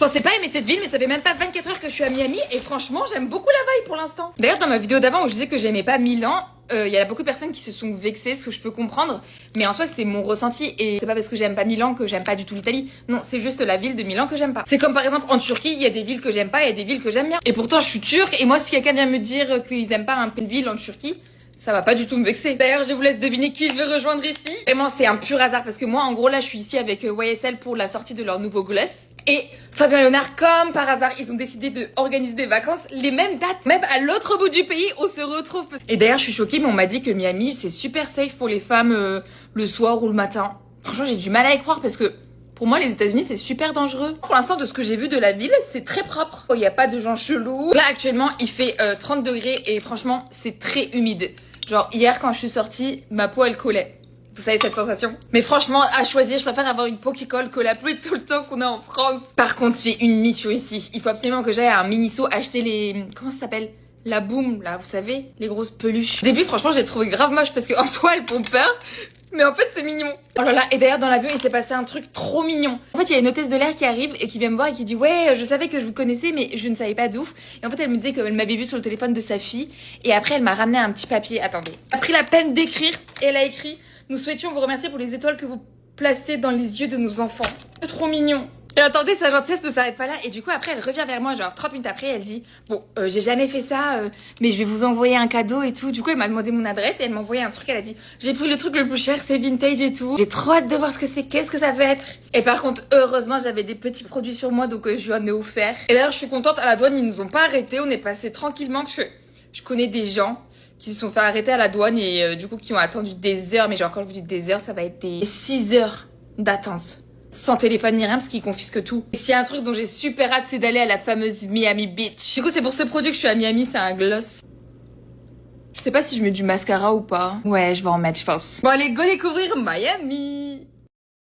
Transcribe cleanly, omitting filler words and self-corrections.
Je pensais pas aimer cette ville, mais ça fait même pas 24 heures que je suis à Miami et franchement, j'aime beaucoup la vibe pour l'instant. D'ailleurs, dans ma vidéo d'avant où je disais que j'aimais pas Milan, il y a beaucoup de personnes qui se sont vexées, ce que je peux comprendre, mais en soi, c'est mon ressenti et c'est pas parce que j'aime pas Milan que j'aime pas du tout l'Italie. Non, c'est juste la ville de Milan que j'aime pas. C'est comme par exemple en Turquie, il y a des villes que j'aime pas et il y a des villes que j'aime bien. Et pourtant, je suis turque et moi, si quelqu'un vient me dire qu'ils aiment pas une ville en Turquie, ça va pas du tout me vexer. D'ailleurs, je vous laisse deviner qui je vais rejoindre ici. Vraiment, c'est un pur hasard parce que moi, en gros, là, je suis ici avec YSL pour la sortie de leur nouveau gloss. Et Fabien et Léonard, comme par hasard, ils ont décidé d'organiser des vacances les mêmes dates. Même à l'autre bout du pays, on se retrouve. Et d'ailleurs, je suis choquée, mais on m'a dit que Miami, c'est super safe pour les femmes le soir ou le matin. Franchement, j'ai du mal à y croire parce que pour moi, les États-Unis, c'est super dangereux. Pour l'instant, de ce que j'ai vu de la ville, c'est très propre. Il n'y a pas de gens chelous. Là, actuellement, il fait 30 degrés et franchement, c'est très humide. Genre, hier, quand je suis sortie, ma peau, elle collait. Vous savez cette sensation? Mais franchement, à choisir, je préfère avoir une peau qui colle que la pluie tout le temps qu'on a en France. Par contre, j'ai une mission ici. Il faut absolument que j'aille à un Miniso acheter les... Comment ça s'appelle? La boum, là, vous savez? Les grosses peluches. Au début, franchement, j'ai trouvé grave moche parce qu'en soi, elles font peur. Mais en fait, c'est mignon. Oh là là, et d'ailleurs, dans l'avion, il s'est passé un truc trop mignon. En fait, il y a une hôtesse de l'air qui arrive et qui vient me voir et qui dit « Ouais, je savais que je vous connaissais, mais je ne savais pas d'où. » Et en fait, elle me disait qu'elle m'avait vu sur le téléphone de sa fille. Et après, elle m'a ramené un petit papier. Attendez. Elle a pris la peine d'écrire et elle a écrit « Nous souhaitions vous remercier pour les étoiles que vous placez dans les yeux de nos enfants. » C'est trop mignon. Et attendez, sa gentillesse ne s'arrête pas là. Et du coup, après, elle revient vers moi, genre 30 minutes après, elle dit « Bon, j'ai jamais fait ça, mais je vais vous envoyer un cadeau et tout. » Du coup, elle m'a demandé mon adresse et elle m'a envoyé un truc. Elle a dit « J'ai pris le truc le plus cher, c'est vintage et tout. J'ai trop hâte de voir ce que c'est, qu'est-ce que ça va être. » Et par contre, heureusement, j'avais des petits produits sur moi, donc je lui en ai offert. Et d'ailleurs, je suis contente, à la douane, ils nous ont pas arrêtés. On est passé tranquillement parce que je connais des gens qui se sont fait arrêter à la douane et du coup, qui ont attendu des heures. Mais genre, quand je vous dis des heures, ça va être des 6 heures d'attente. Sans téléphone ni rien parce qu'ils confisquent tout. Et s'il y a un truc dont j'ai super hâte, c'est d'aller à la fameuse Miami Beach. Du coup, c'est pour ce produit que je suis à Miami, c'est un gloss. Je sais pas si je mets du mascara ou pas. Ouais, je vais en mettre, je pense. Bon, allez, go découvrir Miami.